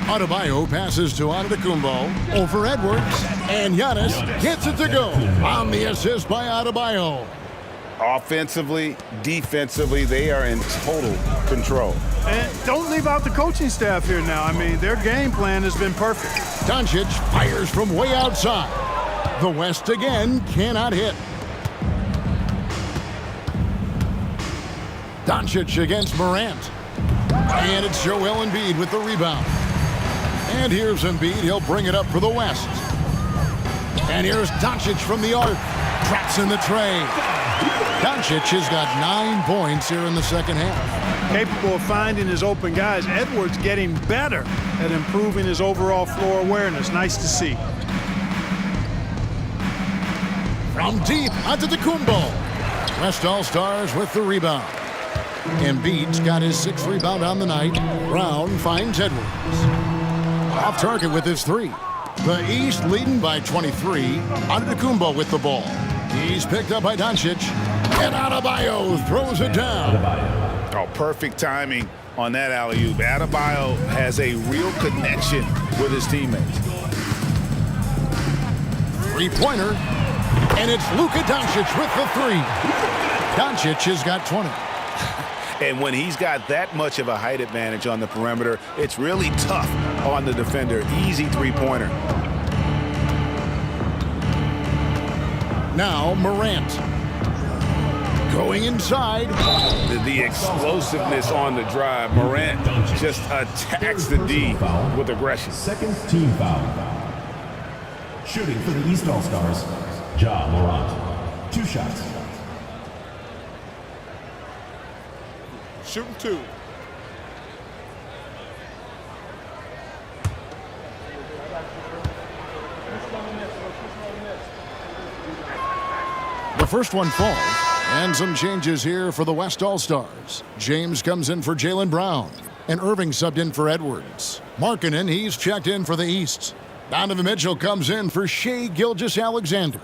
Adebayo passes to Antetokounmpo over Edwards, and Giannis gets it to go on the assist by Adebayo. Offensively, defensively, they are in total control. And don't leave out the coaching staff here now. I mean, their game plan has been perfect. Doncic fires from way outside. The West again cannot hit. Doncic against Morant. And it's Joel Embiid with the rebound. And here's Embiid. He'll bring it up for the West. And here's Doncic from the arc. Traps in the tray. Doncic has got 9 points here in the second half. Capable of finding his open guys. Edwards getting better at improving his overall floor awareness. Nice to see. From deep Antetokounmpo. West All-Stars with the rebound. Embiid's got his 6th rebound on the night. Brown finds Edwards. Off target with his 3. The East leading by 23. Antetokounmpo with the ball. He's picked up by Doncic. And Adebayo throws it down. Oh, perfect timing on that alley-oop. Adebayo has a real connection with his teammates. 3-pointer. And it's Luka Doncic with the 3. Doncic has got 20. And when he's got that much of a height advantage on the perimeter, it's really tough on the defender. Easy 3-pointer. Now Morant. Going inside. The explosiveness on the drive. Morant just attacks the D with aggression. Second team foul. Shooting for the East All-Stars, Ja Morant. 2 shots. Shooting 2. The first one falls. And some changes here for the West All-Stars. James comes in for Jaylen Brown. And Irving subbed in for Edwards. Markkanen, he's checked in for the East. Donovan Mitchell comes in for Shai Gilgeous-Alexander.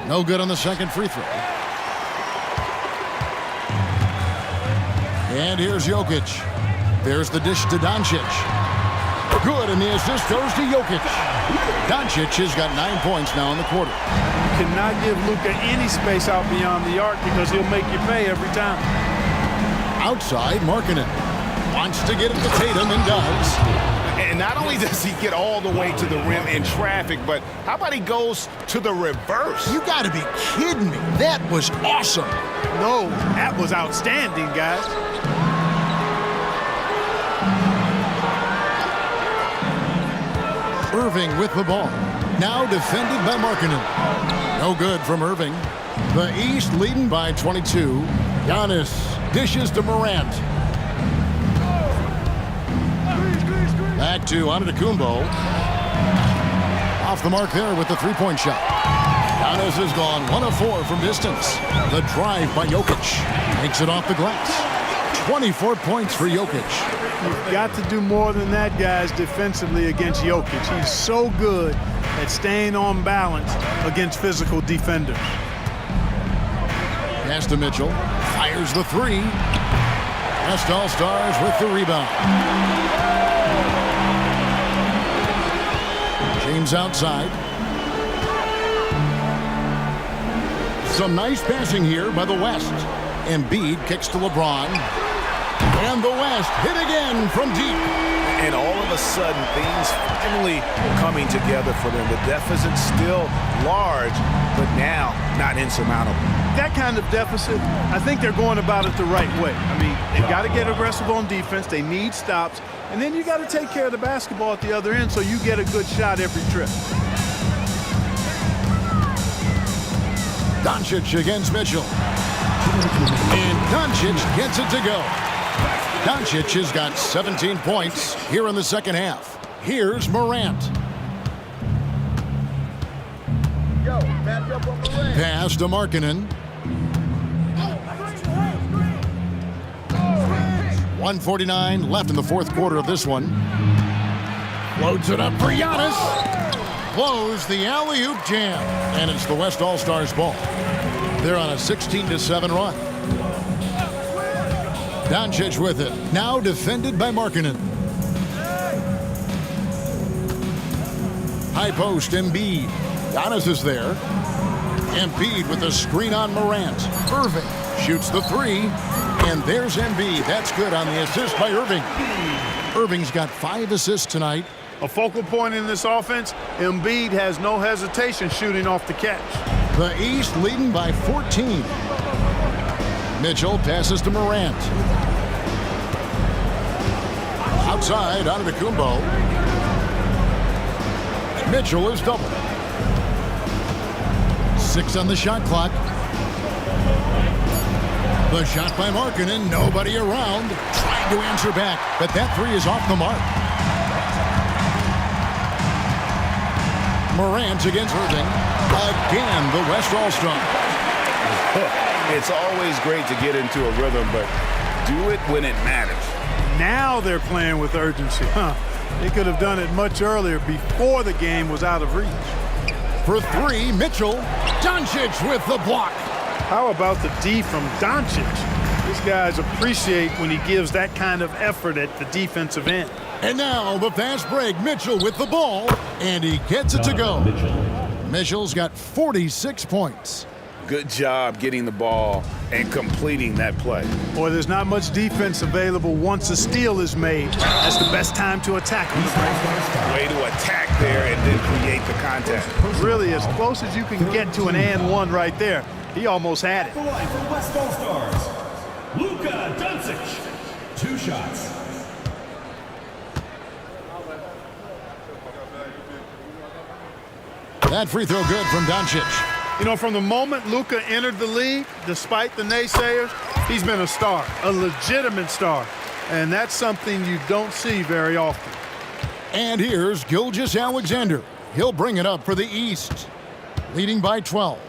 No good on the second free throw. And here's Jokic. There's the dish to Doncic. Good, and the assist goes to Jokic. Doncic has got 9 points now in the quarter. You cannot give Luka any space out beyond the arc because he'll make you pay every time. Outside, Markkanen wants to get it to Tatum and does. And not only does he get all the way to the rim in traffic, but how about he goes to the reverse? You got to be kidding me. That was awesome. No, that was outstanding, guys. Irving with the ball. Now defended by Markkanen. No good from Irving. The East leading by 22. Giannis dishes to Morant. Back to Antetokounmpo. Off the mark there with the three-point shot. Giannis has gone 1 of 4 from distance. The drive by Jokic makes it off the glass. 24 points for Jokic. You've got to do more than that, guys, defensively against Jokic. He's so good at staying on balance against physical defenders. Pass to Mitchell. Fires the three. West All-Stars with the rebound. James outside. Some nice passing here by the West. Embiid kicks to LeBron. And the West hit again from deep. And all of a sudden, things finally coming together for them. The deficit's still large, but now not insurmountable. That kind of deficit, I think they're going about it the right way. I mean, they've got to get aggressive on defense. They need stops. And then you got to take care of the basketball at the other end so you get a good shot every trip. Doncic against Mitchell. And Doncic gets it to go. Doncic has got 17 points here in the second half. Here's Morant. Pass to Markkanen. 1:49 left in the fourth quarter of this one. Loads it up for Giannis. Blows the alley-oop jam. And it's the West All-Stars ball. They're on a 16-7 run. Doncic with it. Now defended by Markkanen. High post, Embiid. Giannis is there. Embiid with a screen on Morant. Irving shoots the three. And there's Embiid. That's good on the assist by Irving. Irving's got 5 assists tonight. A focal point in this offense, Embiid has no hesitation shooting off the catch. The East leading by 14. Mitchell passes to Morant. Outside, Antetokounmpo. Mitchell is doubled. 6 on the shot clock. The shot by Markkanen, nobody around. Trying to answer back, but that three is off the mark. Morant against Irving. Again, the West All-Star. It's always great to get into a rhythm, but do it when it matters. Now they're playing with urgency. They could have done it much earlier before the game was out of reach. For three, Mitchell. Doncic with the block. How about the D from Doncic? These guys appreciate when he gives that kind of effort at the defensive end. And now the fast break. Mitchell with the ball, and he gets it to go. Mitchell's got 46 points. Good job getting the ball and completing that play. Boy, there's not much defense available once a steal is made. That's the best time to attack on the break. Way to attack there and then create the contact. Really, as close as you can get to an and one right there. He almost had it. The line for West All-Stars, Luka Doncic. 2 shots. That free throw good from Doncic. You know, from the moment Luka entered the league, despite the naysayers, he's been a star, a legitimate star. And that's something you don't see very often. And here's Gilgeous-Alexander. He'll bring it up for the East, leading by 12.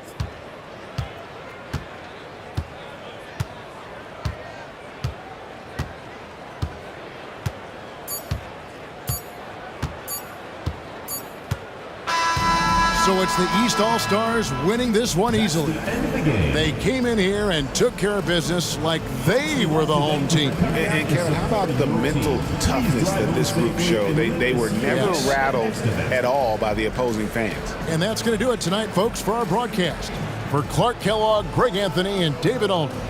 So it's the East All-Stars winning this one easily. They came in here and took care of business like they were the home team. And Kevin, how about the mental toughness that this group showed? They were never rattled at all by the opposing fans. And that's going to do it tonight, folks, for our broadcast. For Clark Kellogg, Greg Anthony, and David Aldridge,